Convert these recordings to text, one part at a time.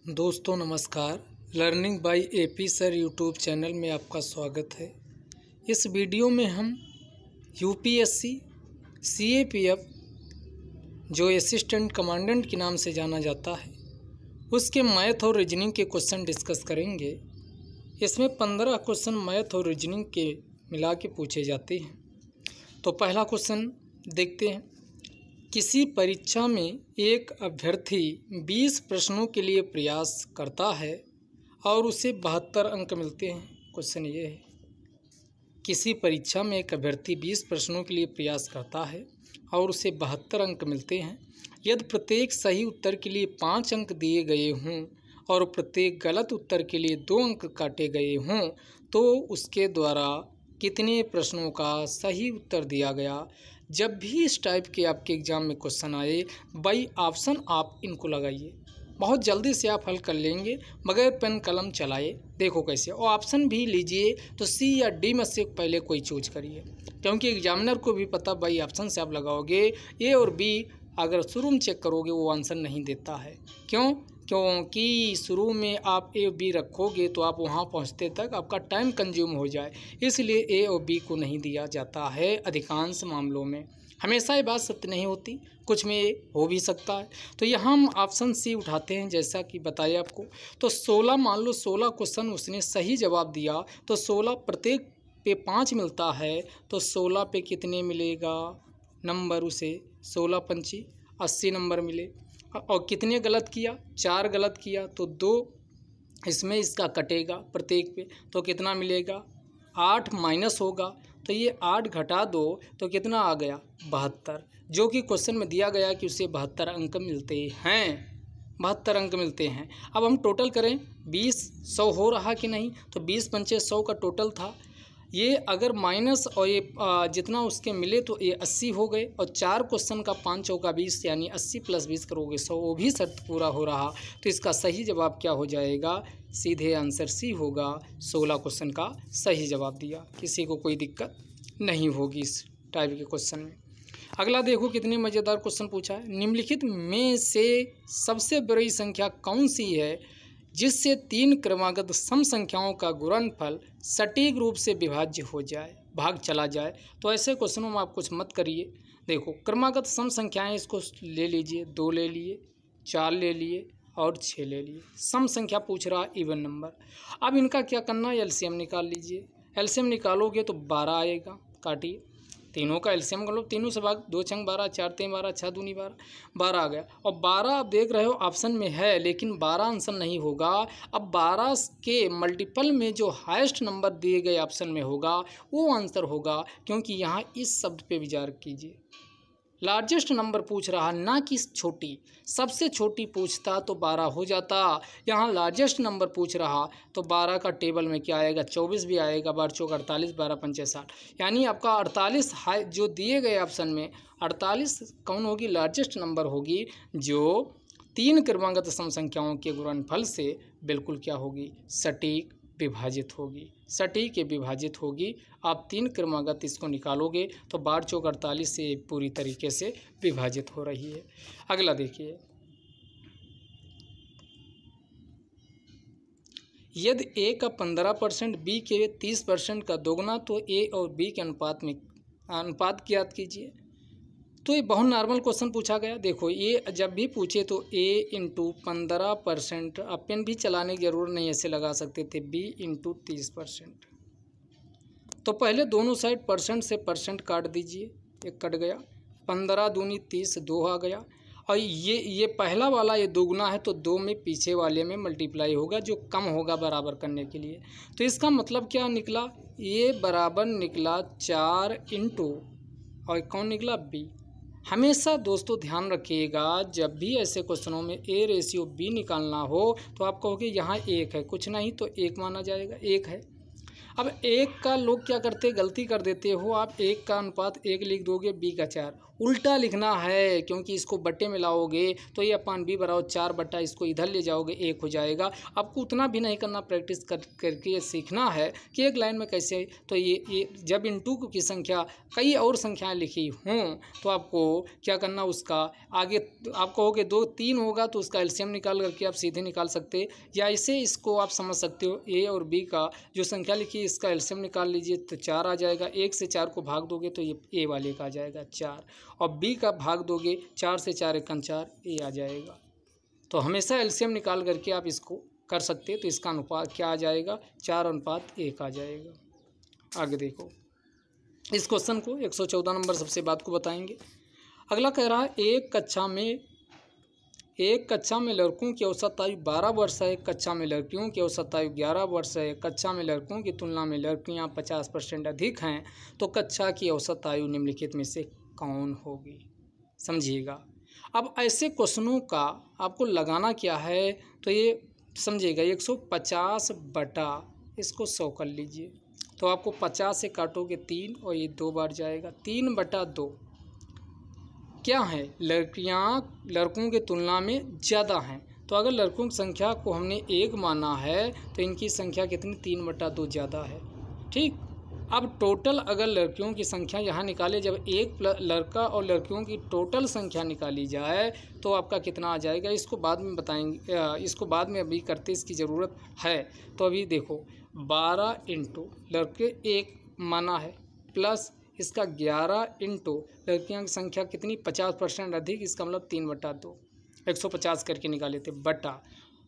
दोस्तों नमस्कार। Learning by AP sir YouTube channel में आपका स्वागत है। इस वीडियो में हम यूपीएससी सीएपीएफ जो असिस्टेंट कमांडेंट के नाम से जाना जाता है उसके मैथ और रीजनिंग के क्वेश्चन डिस्कस करेंगे। इसमें 15 क्वेश्चन मैथ और रीजनिंग के मिला के पूछे जाते हैं। तो पहला क्वेश्चन देखते हैं। किसी परीक्षा में एक अभ्यर्थी 20 प्रश्नों के लिए प्रयास करता है और उसे 72 अंक मिलते हैं। क्वेश्चन ये है, किसी परीक्षा में एक अभ्यर्थी 20 प्रश्नों के लिए प्रयास करता है और उसे 72 अंक मिलते हैं। यदि प्रत्येक सही उत्तर के लिए 5 अंक दिए गए हों और प्रत्येक गलत उत्तर के लिए 2 अंक काटे गए हों तो उसके द्वारा कितने प्रश्नों का सही उत्तर दिया गया। जब भी इस टाइप के आपके एग्ज़ाम में क्वेश्चन आए बाई ऑप्शन आप इनको लगाइए, बहुत जल्दी से आप हल कर लेंगे बगैर पेन कलम चलाए। देखो कैसे, और ऑप्शन भी लीजिए तो सी या डी में से पहले कोई चूज करिए, क्योंकि एग्जामिनर को भी पता बाई ऑप्शन से आप लगाओगे ए और बी अगर शुरू में चेक करोगे वो आंसर नहीं देता है। क्योंकि शुरू में आप ए और बी रखोगे तो आप वहां पहुंचते तक आपका टाइम कंज्यूम हो जाए, इसलिए ए और बी को नहीं दिया जाता है अधिकांश मामलों में। हमेशा ये बात सत्य नहीं होती, कुछ में हो भी सकता है। तो यहाँ हम ऑप्शन सी उठाते हैं जैसा कि बताया आपको। तो 16 मान लो 16 क्वेश्चन उसने सही जवाब दिया तो 16 प्रत्येक पे 5 मिलता है तो 16 पे कितने मिलेगा नंबर उसे? 16 पंची 80 नंबर मिले। और कितने गलत किया? 4 गलत किया तो 2 इसमें इसका कटेगा प्रत्येक पे, तो कितना मिलेगा? 8 माइनस होगा, तो ये 8 घटा दो तो कितना आ गया? 72, जो कि क्वेश्चन में दिया गया कि उसे 72 अंक मिलते हैं। 72 अंक मिलते हैं। अब हम टोटल करें 20 100 हो रहा कि नहीं, तो 20 पंचे 100 का टोटल था। ये अगर माइनस और ये जितना उसके मिले तो ये 80 हो गए, और 4 क्वेश्चन का 5 चौका 20 यानी 80 + 20 करोगे 100, वो भी शर्त पूरा हो रहा। तो इसका सही जवाब क्या हो जाएगा? सीधे आंसर सी होगा। 16 क्वेश्चन का सही जवाब दिया, किसी को कोई दिक्कत नहीं होगी इस टाइप के क्वेश्चन में। अगला देखो कितने मज़ेदार क्वेश्चन पूछा है। निम्नलिखित में से सबसे बड़ी संख्या कौन सी है जिससे 3 क्रमागत सम संख्याओं का गुणनफल सटीक रूप से विभाज्य हो जाए, भाग चला जाए? तो ऐसे क्वेश्चनों में आप कुछ मत करिए। देखो क्रमागत सम संख्याएं इसको ले लीजिए, 2 ले लिए, 4 ले लिए और 6 ले लिए। सम संख्या पूछ रहा इवन नंबर। अब इनका क्या करना है? एलसीएम निकाल लीजिए। एलसीएम निकालोगे तो 12 आएगा। काटिए, तीनों का एलसीएम कर लो, तीनों से भाग, 2 छंग 12, 4 तीन 12, 6 दूनी 12, 12 आ गया। और 12 आप देख रहे हो ऑप्शन में है, लेकिन 12 आंसर नहीं होगा। अब 12 के मल्टीपल में जो हाईएस्ट नंबर दिए गए ऑप्शन में होगा वो आंसर होगा, क्योंकि यहाँ इस शब्द पे विचार कीजिए। लार्जेस्ट नंबर पूछ रहा, ना कि छोटी। सबसे छोटी पूछता तो 12 हो जाता। यहाँ लार्जेस्ट नंबर पूछ रहा तो 12 का टेबल में क्या आएगा? 24 भी आएगा। 12 चौक 48, 12 पंचे 60, यानी आपका 48 हाई जो दिए गए ऑप्शन में 48 कौन होगी? लार्जेस्ट नंबर होगी, जो 3 क्रमागत सम संख्याओं के गुणनफल से बिल्कुल क्या होगी? सटीक विभाजित होगी। सटीक के विभाजित होगी। आप 3 क्रमागत इसको निकालोगे तो 12 चौक 48 से पूरी तरीके से विभाजित हो रही है। अगला देखिए, यदि ए का 15% बी के 30% का दोगुना तो ए और बी के अनुपात ज्ञात कीजिए। तो ये बहुत नॉर्मल क्वेश्चन पूछा गया। देखो ये जब भी पूछे तो a × 15%, अब पेन भी चलाने की जरूरत नहीं, ऐसे लगा सकते थे b × 30%। तो पहले दोनों साइड परसेंट से परसेंट काट दीजिए, एक कट गया। 15 दूनी 30, 2 आ गया। और ये पहला वाला ये दोगुना है तो 2 में पीछे वाले में मल्टीप्लाई होगा जो कम होगा बराबर करने के लिए। तो इसका मतलब क्या निकला? ये बराबर निकला 4 × और कौन निकला? b। हमेशा दोस्तों ध्यान रखिएगा, जब भी ऐसे क्वेश्चनों में a रेशियो b निकालना हो तो आप कहोगे यहाँ 1 है, कुछ नहीं तो 1 माना जाएगा, 1 है। अब 1 का लोग क्या करते, गलती कर देते हो आप, 1 का अनुपात 1 लिख दोगे, b का 4, उल्टा लिखना है, क्योंकि इसको बट्टे में लाओगे तो ये अपान बी बराबर 4 बट्टा, इसको इधर ले जाओगे 1 हो जाएगा। आपको उतना भी नहीं करना, प्रैक्टिस करके सीखना है कि एक लाइन में कैसे। तो ये जब इनटू की संख्या कई और संख्याएं लिखी हों तो आपको क्या करना, उसका आगे आप कहोगे 2 3 होगा तो उसका एलसीएम निकाल करके आप सीधे निकाल सकते, या इसे इसको आप समझ सकते हो ए और बी का जो संख्या लिखी है इसका एलसीएम निकाल लीजिए तो 4 आ जाएगा। 1 से 4 को भाग दोगे तो ये ए वाले का आ जाएगा 4, और बी का भाग दोगे 4 से 4 एकम 4, ए आ जाएगा। तो हमेशा एलसीएम निकाल करके आप इसको कर सकते हैं। तो इसका अनुपात क्या आ जाएगा, 4:1 आ जाएगा। आगे देखो इस क्वेश्चन को 114 नंबर सबसे बात को बताएंगे। अगला कह रहा है एक कक्षा में लड़कों की औसत आयु 12 वर्ष है, एक कक्षा में लड़कियों की औसत आयु 11 वर्ष है, एक कक्षा में लड़कों की तुलना में लड़कियां 50% अधिक हैं, तो कक्षा की औसत आयु निम्नलिखित में से कौन होगी। समझिएगा, अब ऐसे क्वेश्चनों का आपको लगाना क्या है, तो ये समझिएगा 150 बटा इसको 100 कर लीजिए, तो आपको 50 से काटोगे 3 और ये 2 बार जाएगा। 3/2 क्या है, लड़कियां लड़कों की तुलना में ज़्यादा हैं, तो अगर लड़कों की संख्या को हमने 1 माना है तो इनकी संख्या कितनी, 3/2 ज़्यादा है। ठीक, अब टोटल अगर लड़कियों की संख्या यहाँ निकाले, जब एक लड़का और लड़कियों की टोटल संख्या निकाली जाए तो आपका कितना आ जाएगा, इसको बाद में बताएंगे, इसको बाद में अभी करते इसकी ज़रूरत है। तो अभी देखो 12 इंटू लड़के 1 माना है प्लस इसका 11 इंटू लड़कियों की संख्या कितनी 50% अधिक, इसका मतलब 3/2 150 करके निकाले थे बटा।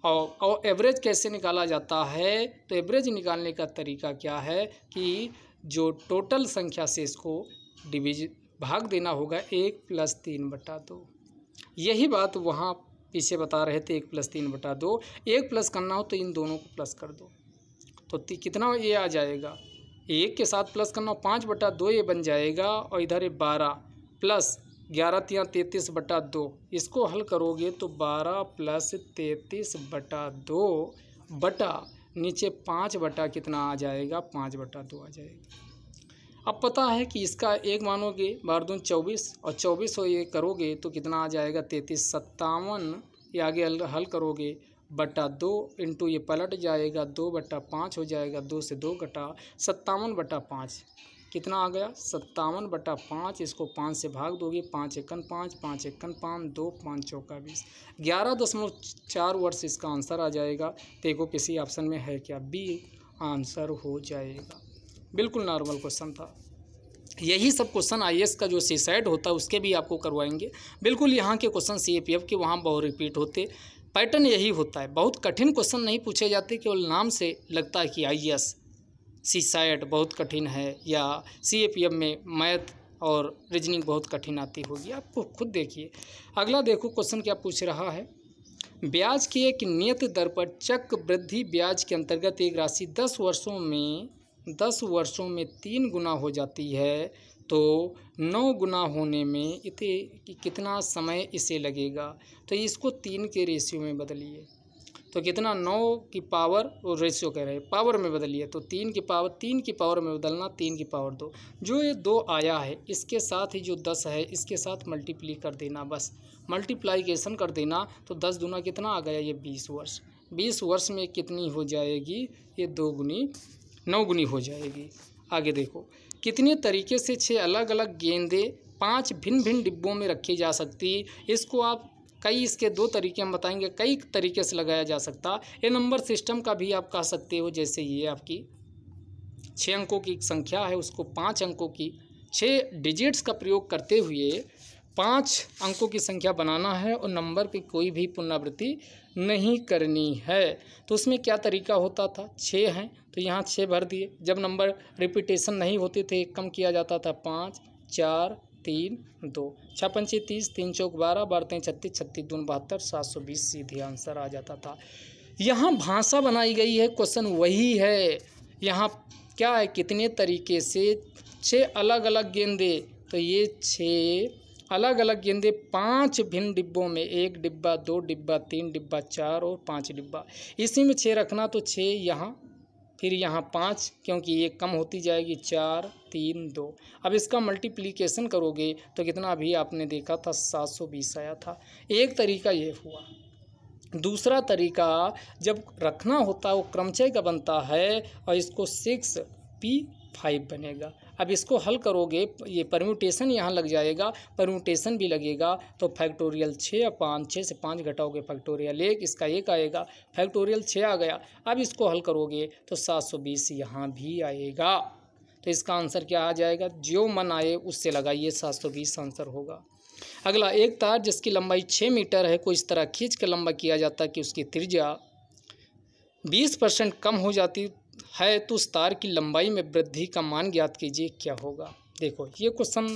और एवरेज कैसे निकाला जाता है, तो एवरेज निकालने का तरीका क्या है कि जो टोटल संख्या से इसको भाग देना होगा 1 + 3/2। यही बात वहाँ पीछे बता रहे थे 1 + 3/2। 1 प्लस करना हो तो इन दोनों को प्लस कर दो तो कितना ये आ जाएगा, 1 के साथ प्लस करना 5/2 ये बन जाएगा, और इधर 12 प्लस 11 × 33/2, इसको हल करोगे तो 12 + 33/2 बटा नीचे 5 बटा कितना आ जाएगा, 5/2 आ जाएगा। अब पता है कि इसका 1 मानोगे 12 दूनी 24 और 24 हो ये करोगे तो कितना आ जाएगा 33, 57 ये आगे हल करोगे बटा 2 इंटू ये पलट जाएगा 2/5 हो जाएगा, 2 से 2 घटा 57/5 कितना आ गया 57/5। इसको 5 से भाग दोगे 5 एकन 5, 5 एकन 5, 2 5 चौका 20, 11.4 वर्ष इसका आंसर आ जाएगा। देखो किसी ऑप्शन में है क्या, बी आंसर हो जाएगा। बिल्कुल नॉर्मल क्वेश्चन था। यही सब क्वेश्चन आईएएस का जो सीसैट होता है उसके भी आपको करवाएंगे। बिल्कुल यहाँ के क्वेश्चन सीएपीएफ के वहाँ बहुत रिपीट होते, पैटर्न यही होता है। बहुत कठिन क्वेश्चन नहीं पूछे जाते, केवल नाम से लगता है कि आईएएस सीसैट बहुत कठिन है या सीएपीएफ में मैथ और रीजनिंग बहुत कठिन आती होगी, आपको खुद देखिए। अगला देखो क्वेश्चन क्या पूछ रहा है, ब्याज की एक नियत दर पर चक्रवृद्धि ब्याज के अंतर्गत एक राशि 10 वर्षों में 3 गुना हो जाती है, तो 9 गुना होने में कितना समय इसे लगेगा। तो इसको 3 के रेशियो में बदलिए, तो कितना 9 की पावर और रेशियो कह रहे हैं पावर में बदलिए, तो 3 की पावर में बदलना 3 की पावर 2, जो ये 2 आया है इसके साथ ही जो 10 है इसके साथ मल्टीप्लाई कर देना, बस मल्टीप्लाइकेशन कर देना। तो 10 दूना कितना आ गया, ये 20 वर्ष। 20 वर्ष में कितनी हो जाएगी, ये 2 गुनी 9 गुनी हो जाएगी। आगे देखो कितने तरीके से 6 अलग अलग गेंदें 5 भिन्न भिन्न डिब्बों में रखी जा सकती। इसको आप इसके 2 तरीके हम बताएंगे, कई तरीके से लगाया जा सकता। ये नंबर सिस्टम का भी आप कह सकते हो, जैसे ये आपकी 6 अंकों की संख्या है उसको 5 अंकों की 6 डिजिट्स का प्रयोग करते हुए 5 अंकों की संख्या बनाना है और नंबर की कोई भी पुनरावृत्ति नहीं करनी है। तो उसमें क्या तरीका होता था, 6 हैं तो यहाँ 6 भर दिए, जब नंबर रिपीटेशन नहीं होते थे कम किया जाता था 5 4 3 2, 6 पंचे 30, 3 चौक 12, 12 36, 36 दून 72, 720 सीधे आंसर आ जाता था। यहाँ भाषा बनाई गई है, क्वेश्चन वही है। यहाँ क्या है, कितने तरीके से 6 अलग अलग गेंदे, तो ये 6 अलग अलग गेंदे 5 भिन्न डिब्बों में, 1 डिब्बा 2 डिब्बा 3 डिब्बा 4 और 5 डिब्बा, इसी में 6 रखना, तो 6 यहाँ फिर यहाँ 5 क्योंकि ये कम होती जाएगी, 4 3 2। अब इसका मल्टीप्लिकेशन करोगे तो कितना अभी आपने देखा था 720 आया था। एक तरीका ये हुआ। दूसरा तरीका जब रखना होता है वो क्रमचय का बनता है और इसको 6p5 बनेगा। अब इसको हल करोगे, ये परम्यूटेशन यहाँ लग जाएगा, परम्यूटेशन भी लगेगा तो फैक्टोरियल 6 और 5, 6 से 5 घटाओगे फैक्टोरियल 1, इसका 1 आएगा, फैक्टोरियल 6 आ गया। अब इसको हल करोगे तो 720 यहाँ भी आएगा। तो इसका आंसर क्या आ जाएगा, जो मन आए उससे लगाइए, 720 आंसर होगा। अगला, एक तार जिसकी लंबाई 6 मीटर है को इस तरह खींच कर लंबा किया जाता है कि उसकी त्रिज्या 20% कम हो जाती है, तो उस तार की लंबाई में वृद्धि का मान ज्ञात कीजिए, क्या होगा। देखो ये क्वेश्चन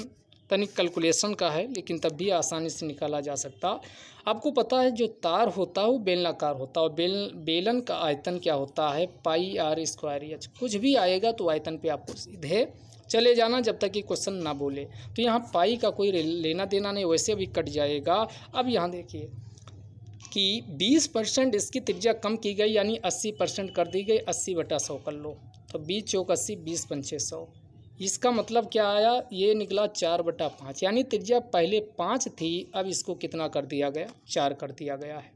तनिक कैलकुलेशन का है लेकिन तब भी आसानी से निकाला जा सकता। आपको पता है जो तार होता है वो बेलनाकार होता है और बेलन का आयतन क्या होता है, πr²h। कुछ भी आएगा तो आयतन पे आपको सीधे चले जाना जब तक कि क्वेश्चन ना बोले। तो यहाँ पाई का कोई लेना देना नहीं, वैसे भी कट जाएगा। अब यहाँ देखिए कि 20% इसकी त्रिज्या कम की गई, यानी 80% कर दी गई, 80/100 कर लो तो 20 चौक 80, 20 पंचे 100। इसका मतलब क्या आया, ये निकला 4/5, यानी त्रिज्या पहले 5 थी, अब इसको कितना कर दिया गया, 4 कर दिया गया है,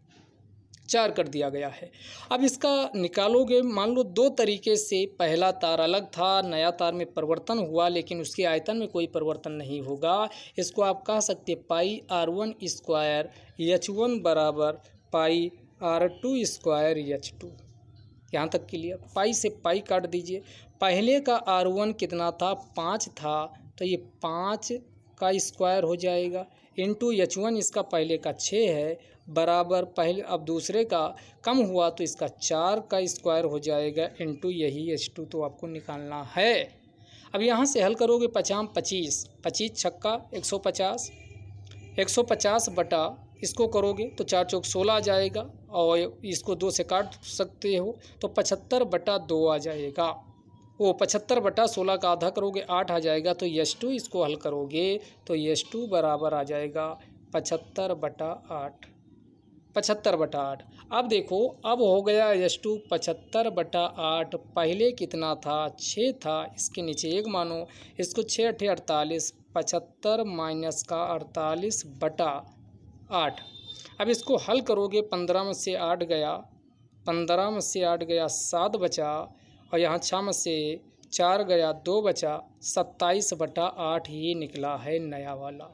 4 कर दिया गया है। अब इसका निकालोगे, मान लो 2 तरीके से, पहला तार अलग था, नया तार में परिवर्तन हुआ लेकिन उसके आयतन में कोई परिवर्तन नहीं होगा। इसको आप कह सकते πr1² h1 बराबर πr2² h2। यहाँ तक क्लियर। पाई से पाई काट दीजिए। पहले का r1 कितना था, 5 था, तो ये 5 का स्क्वायर हो जाएगा, इंटू h1 इसका पहले का 6 है, बराबर पहले, अब दूसरे का कम हुआ तो इसका 4 का स्क्वायर हो जाएगा, इंटू यही h2 तो आपको निकालना है। अब यहाँ से हल करोगे, 50 25, 25 छक्का 150, 150 बटा इसको करोगे तो 4 चौक 16 आ जाएगा, और इसको 2 से काट सकते हो तो 75/2 आ जाएगा। वो 75/16 का आधा करोगे 8 आ जाएगा, तो h2 इसको हल करोगे तो h2 बराबर आ जाएगा 75/8, 75/8। अब देखो, अब हो गया h2 75/8, पहले कितना था, 6 था, इसके नीचे 1 मानो, इसको 6 8 48, 75 माइनस का 48/8। अब इसको हल करोगे, 15 में से 8 गया, 15 में से 8 गया 7 बचा, और यहाँ 6 में से 4 गया 2 बचा, 27/8 ये निकला है नया वाला।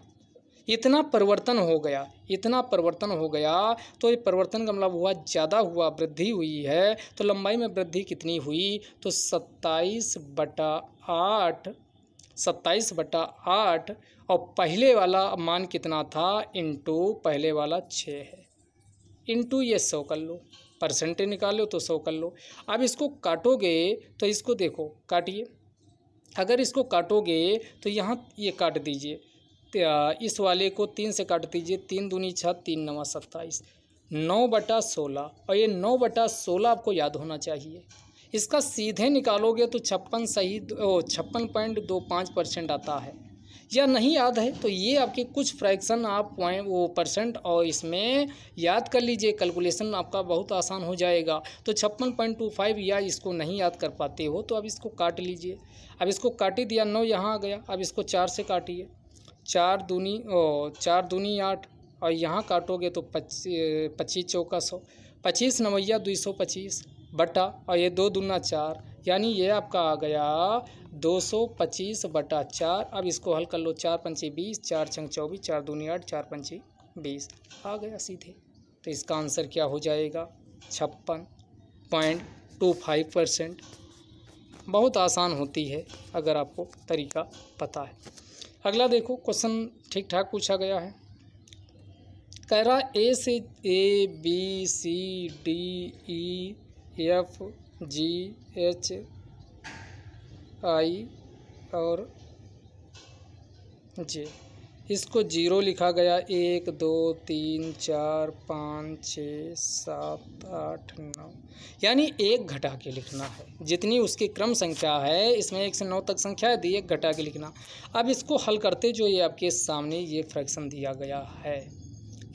इतना परिवर्तन हो गया, इतना परिवर्तन हो गया, तो ये परिवर्तन का मतलब हुआ ज़्यादा हुआ, वृद्धि हुई है। तो लंबाई में वृद्धि कितनी हुई, तो 27/8, 27/8, और पहले वाला मान कितना था, इंटू पहले वाला 6 है, इंटू ये 100 कर लो, परसेंटेज निकालो तो 100 कर लो। अब इसको काटोगे तो इसको देखो, काटिए, अगर इसको काटोगे तो यहाँ ये काट दीजिए, इस वाले को 3 से काट दीजिए, 3 दूनी 6, 3 9 27, 9/16, और ये 9/16 आपको याद होना चाहिए। इसका सीधे निकालोगे तो 56 सही 56.25% आता है। या नहीं याद है तो ये आपके कुछ फ्रैक्शन आप वो परसेंट और इसमें याद कर लीजिए, कैलकुलेशन आपका बहुत आसान हो जाएगा। तो 56.25, या इसको नहीं याद कर पाते हो तो अब इसको काट लीजिए। अब इसको काट ही दिया, 9 यहाँ आ गया, अब इसको 4 से काटिए, 4 दूनी 8, और यहाँ काटोगे तो 25 चौका 100, 25 9 225 बटा, और ये 2 दूना 4, यानी ये आपका आ गया 225/4। अब इसको हल कर लो, 4 पंचे 20, 4 छंग 24, 4 दूनी 8, 4 पंचे 20 आ गया सीधे। तो इसका आंसर क्या हो जाएगा, 56.25%। बहुत आसान होती है अगर आपको तरीका पता है। अगला देखो, क्वेश्चन ठीक ठाक पूछा गया है। कह रहा ए से ABCDEF GHI और J, इसको 0 लिखा गया, 1 2 3 4 5 6 7 8 9, यानी 1 घटा के लिखना है। जितनी उसकी क्रम संख्या है, इसमें 1 से 9 तक संख्या है, 1 घटा के लिखना। अब इसको हल करते जो ये आपके सामने ये फ्रैक्शन दिया गया है,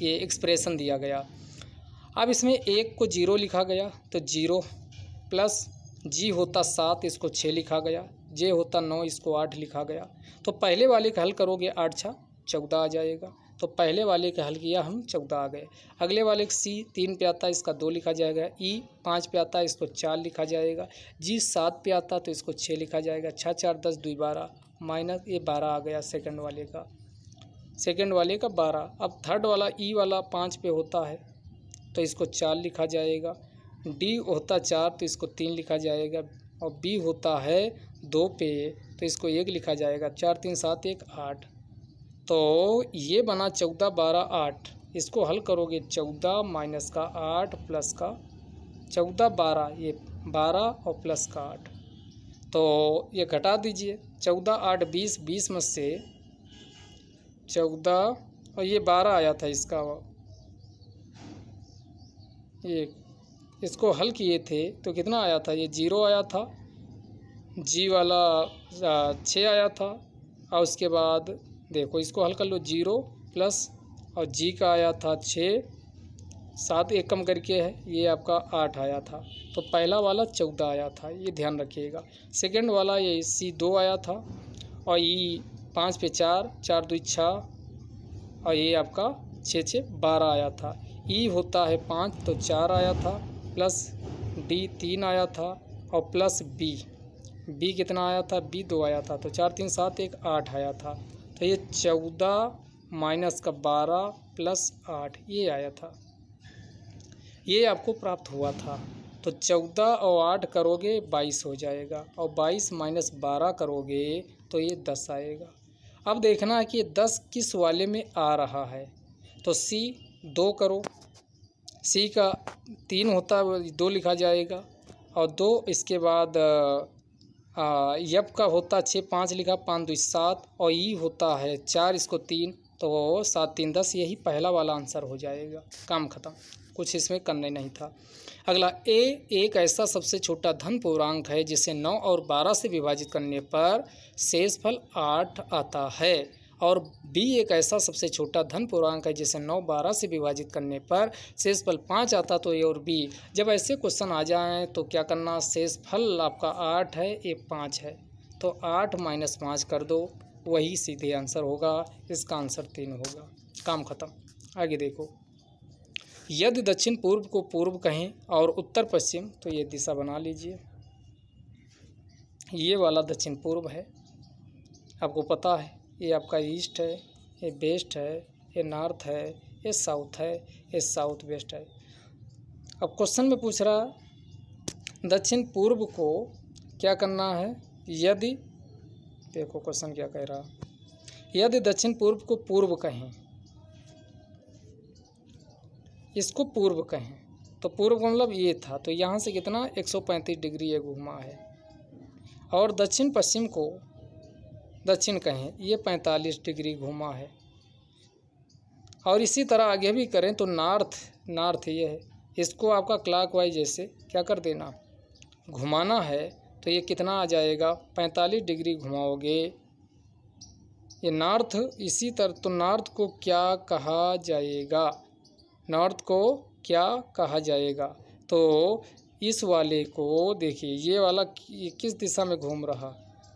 ये एक्सप्रेशन दिया गया। अब इसमें 1 को 0 लिखा गया तो 0 प्लस जी होता 7, इसको 6 लिखा गया, जे होता 9, इसको 8 लिखा गया। तो पहले वाले का हल करोगे 8 छा 14 आ जाएगा। तो पहले वाले का हल किया हम 14 आ गए। अगले वाले सी 3 पे आता है, इसका 2 लिखा जाएगा। ई 5 पे आता है, इसको 4 लिखा जाएगा। जी 7 पे आता तो इसको 6 लिखा जाएगा। 6 4 10 2 12 माइनस ये 12 आ गया सेकंड वाले का 12। अब थर्ड वाला ई वाला 5 पे होता है तो इसको 4 लिखा जाएगा। डी होता 4 तो इसको 3 लिखा जाएगा। और बी होता है 2 पे तो इसको 1 लिखा जाएगा। 4 3 7 1 8। तो ये बना 14 12 8। इसको हल करोगे 14 माइनस का 8 प्लस का 14 12, ये 12 और प्लस का 8। तो ये घटा दीजिए। 14 8 20, 20 में से 14 और ये 12 आया था इसका, ये इसको हल किए थे तो कितना आया था, ये 0 आया था। जी वाला 6 आया था। और उसके बाद देखो इसको हल कर लो, 0 प्लस और जी का आया था 6, 7 एक कम करके है, ये आपका 8 आया था। तो पहला वाला 14 आया था, ये ध्यान रखिएगा। सेकंड वाला ये सी 2 आया था और ई 5 पे 4, 4 2 6 और ये आपका 6 6 12 आया था। ई होता है 5 तो 4 आया था, प्लस डी 3 आया था और प्लस बी कितना आया था, बी 2 आया था। तो 4 3 7 1 8 आया था। तो ये 14 माइनस का 12 प्लस 8 ये आया था, ये आपको प्राप्त हुआ था। तो 14 और 8 करोगे 22 हो जाएगा और 22 माइनस 12 करोगे तो ये 10 आएगा। अब देखना है कि ये 10 किस वाले में आ रहा है। तो सी 2 करो, सी का 3 होता है 2 लिखा जाएगा और 2 इसके बाद यप का होता 6 5 लिखा, 5 2 7 और ई होता है 4, इसको 3 तो 7 3 10, यही पहला वाला आंसर हो जाएगा। काम खत्म, कुछ इसमें करने नहीं था। अगला ए एक ऐसा सबसे छोटा धन पूर्णांक है जिसे 9 और 12 से विभाजित करने पर शेषफल 8 आता है। और बी एक ऐसा सबसे छोटा धन पूर्णांक है जिसे 9 12 से विभाजित करने पर शेषफल 5 आता। तो ए और बी जब ऐसे क्वेश्चन आ जाएं तो क्या करना, शेषफल आपका 8 है, ए 5 है तो 8 माइनस 5 कर दो, वही सीधे आंसर होगा। इसका आंसर 3 होगा। काम खत्म। आगे देखो, यदि दक्षिण पूर्व को पूर्व कहें और उत्तर पश्चिम, तो ये दिशा बना लीजिए। ये वाला दक्षिण पूर्व है, आपको पता है। ये आपका ईस्ट है, ये वेस्ट है, ये नॉर्थ है, ये साउथ है, ये साउथ वेस्ट है। अब क्वेश्चन में पूछ रहा दक्षिण पूर्व को क्या करना है। यदि देखो क्वेश्चन क्या कह रहा, यदि दक्षिण पूर्व को पूर्व कहें, इसको पूर्व कहें तो पूर्व का मतलब ये था, तो यहाँ से कितना 135 डिग्री ये घूमा है। और दक्षिण पश्चिम को दक्षिण कहें, ये 45 डिग्री घूमा है। और इसी तरह आगे भी करें तो नॉर्थ ये है, इसको आपका क्लॉकवाइज जैसे क्या कर देना, घुमाना है। तो ये कितना आ जाएगा, 45 डिग्री घुमाओगे ये नॉर्थ। इसी तरह तो नॉर्थ को क्या कहा जाएगा, नॉर्थ को क्या कहा जाएगा। तो इस वाले को देखिए, ये वाला किस दिशा में घूम रहा,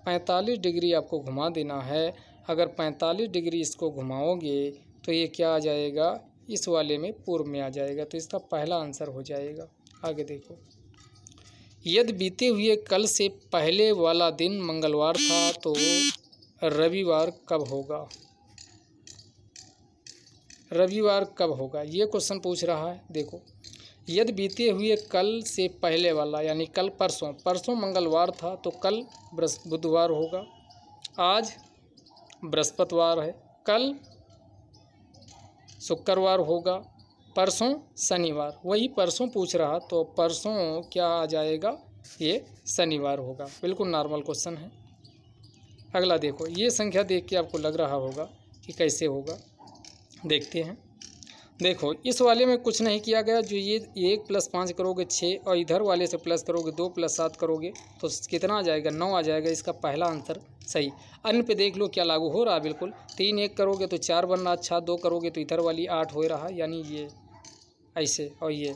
45 डिग्री आपको घुमा देना है। अगर 45 डिग्री इसको घुमाओगे तो ये क्या आ जाएगा, इस वाले में पूर्व में आ जाएगा। तो इसका पहला आंसर हो जाएगा। आगे देखो, यदि बीते हुए कल से पहले वाला दिन मंगलवार था तो रविवार कब होगा, रविवार कब होगा, ये क्वेश्चन पूछ रहा है। देखो, यदि बीते हुए कल से पहले वाला यानी कल परसों मंगलवार था तो कल बुधवार होगा, आज बृहस्पतिवार है, कल शुक्रवार होगा, परसों शनिवार। वही परसों पूछ रहा तो परसों क्या आ जाएगा, ये शनिवार होगा। बिल्कुल नॉर्मल क्वेश्चन है। अगला देखो, ये संख्या देख के आपको लग रहा होगा कि कैसे होगा, देखते हैं। देखो, इस वाले में कुछ नहीं किया गया, जो ये 1 + 5 करोगे 6 और इधर वाले से प्लस करोगे 2 + 7 करोगे तो कितना आ जाएगा, 9 आ जाएगा। इसका पहला आंसर सही। अन्य पे देख लो क्या लागू हो रहा है। बिल्कुल 3 1 करोगे तो 4 बन रहा, अच्छा 2 करोगे तो इधर वाली 8 हो रहा, यानी ये ऐसे और ये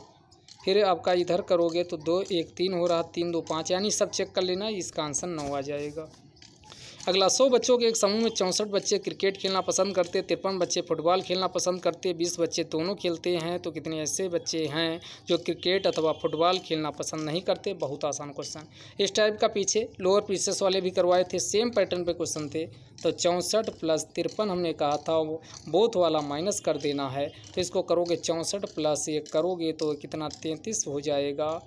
फिर आपका इधर करोगे तो 2 1 3 हो रहा, 3 2 5, यानी सब चेक कर लेना, इसका आंसर 9 आ जाएगा। अगला, 100 बच्चों के एक समूह में 64 बच्चे क्रिकेट खेलना पसंद करते, 53 बच्चे फुटबॉल खेलना पसंद करते, 20 बच्चे दोनों खेलते हैं, तो कितने ऐसे बच्चे हैं जो क्रिकेट अथवा फुटबॉल खेलना पसंद नहीं करते। बहुत आसान क्वेश्चन। इस टाइप का पीछे लोअर पीसेस वाले भी करवाए थे, सेम पैटर्न पे क्वेश्चन थे। तो 64 प्लस 53 हमने कहा था वो बोथ वाला माइनस कर देना है, तो इसको करोगे 64 प्लस 1 करोगे तो कितना 33 हो जाएगा।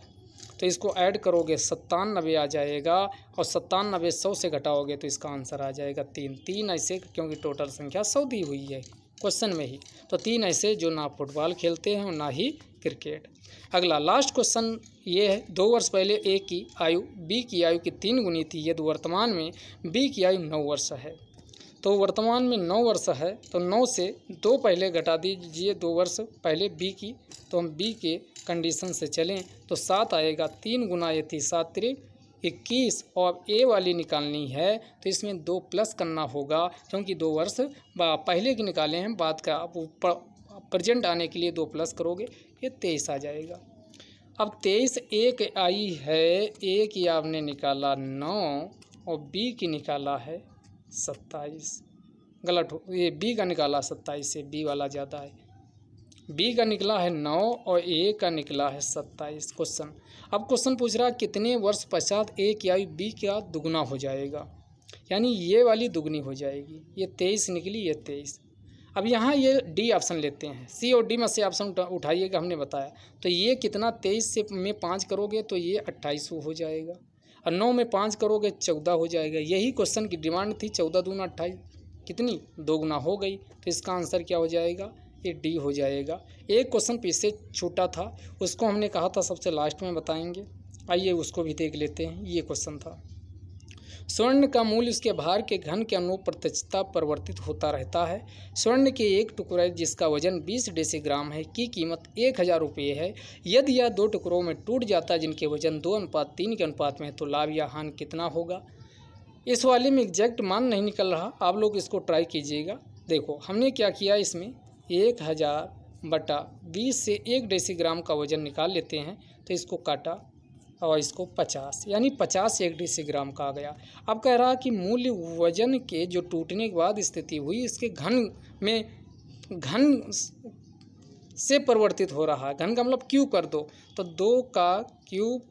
तो इसको ऐड करोगे 97 आ जाएगा, और 97 100 से घटाओगे तो इसका आंसर आ जाएगा 3 ऐसे, क्योंकि टोटल संख्या 100 दी हुई है क्वेश्चन में ही। तो 3 ऐसे जो ना फुटबॉल खेलते हैं और ना ही क्रिकेट। अगला लास्ट क्वेश्चन ये है, 2 वर्ष पहले ए की आयु बी की आयु की 3 गुनी थी, यदि वर्तमान में बी की आयु 9 वर्ष है। तो वर्तमान में 9 वर्ष है, तो 9 से 2 पहले घटा दीजिए, 2 वर्ष पहले बी की, तो हम बी के कंडीशन से चलें तो 7 आएगा। 3 गुना ये थी 7 3 21, और ए वाली निकालनी है तो इसमें 2 प्लस करना होगा, क्योंकि 2 वर्ष पहले की निकाले हैं, बाद का प्रेजेंट आने के लिए 2 प्लस करोगे, ये 23 आ जाएगा। अब 23 एक आई है, ए की आपने निकाला 9 और बी की निकाला है 27। गलत हो, ये बी का निकाला 27 से, बी वाला ज़्यादा है। बी का निकला है 9 और ए का निकला है 27 क्वेश्चन। अब क्वेश्चन पूछ रहा है कितने वर्ष पश्चात ए की आयु बी का दुगना हो जाएगा, यानी ये वाली दुगनी हो जाएगी। ये 23 निकली, ये 23। अब यहाँ ये डी ऑप्शन लेते हैं, सी और डी में से ऑप्शन उठाइएगा, हमने बताया। तो ये कितना 23 से में 5 करोगे तो ये 28 हो जाएगा, और 9 में 5 करोगे 14 हो जाएगा। यही क्वेश्चन की डिमांड थी, 14 दूना 28, कितनी 2 गुना हो गई। तो इसका आंसर क्या हो जाएगा, ये डी हो जाएगा। एक क्वेश्चन पीछे छूटा था, उसको हमने कहा था सबसे लास्ट में बताएंगे, आइए उसको भी देख लेते हैं। ये क्वेश्चन था, स्वर्ण का मूल्य उसके भार के घन के अनुरूप प्रत्यक्षता परिवर्तित होता रहता है। स्वर्ण के एक टुकड़ा जिसका वजन 20 डेसीग्राम है की कीमत 1000 रुपये है। यदि यह 2 टुकड़ों में टूट जाता है जिनके वजन 2:3 के अनुपात में है, तो लाभ या हानि कितना होगा। इस वाले में एग्जैक्ट मान नहीं निकल रहा, आप लोग इसको ट्राई कीजिएगा। देखो हमने क्या किया, इसमें 1000/20 से 1 डेसीग्राम का वजन निकाल लेते हैं, तो इसको काटा और इसको 50, यानी 50 1 डेसीग्राम का आ गया। अब कह रहा कि मूल्य वजन के जो टूटने के बाद स्थिति हुई इसके घन में घन से परिवर्तित हो रहा है। घन का मतलब क्यूब कर दो, तो 2 का क्यूब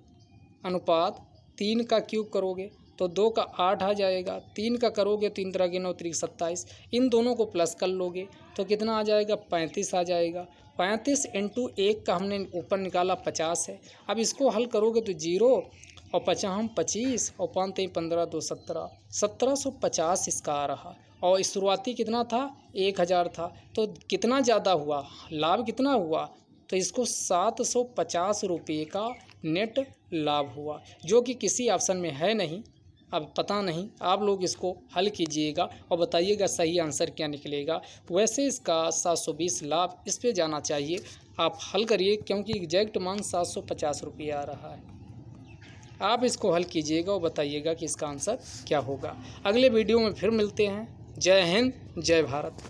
अनुपात 3 का क्यूब करोगे तो 2 का 8 आ जाएगा, 3 का करोगे 3 तरह के 9 3 27, इन दोनों को प्लस कर लोगे तो कितना आ जाएगा 35 आ जाएगा। 35 इंटू 1 का हमने ऊपर निकाला 50 है। अब इसको हल करोगे तो 0 और 50 25 और 5 3 15 2 17, 1750 इसका आ रहा। और शुरुआती कितना था 1000 था, तो कितना ज़्यादा हुआ, लाभ कितना हुआ, तो इसको 750 रुपये का नेट लाभ हुआ, जो कि किसी ऑप्शन में है नहीं। अब पता नहीं, आप लोग इसको हल कीजिएगा और बताइएगा सही आंसर क्या निकलेगा। वैसे इसका 720 लाभ इस पे जाना चाहिए, आप हल करिए, क्योंकि एग्जैक्ट मान 750 रुपये आ रहा है। आप इसको हल कीजिएगा और बताइएगा कि इसका आंसर क्या होगा। अगले वीडियो में फिर मिलते हैं। जय हिंद, जय भारत।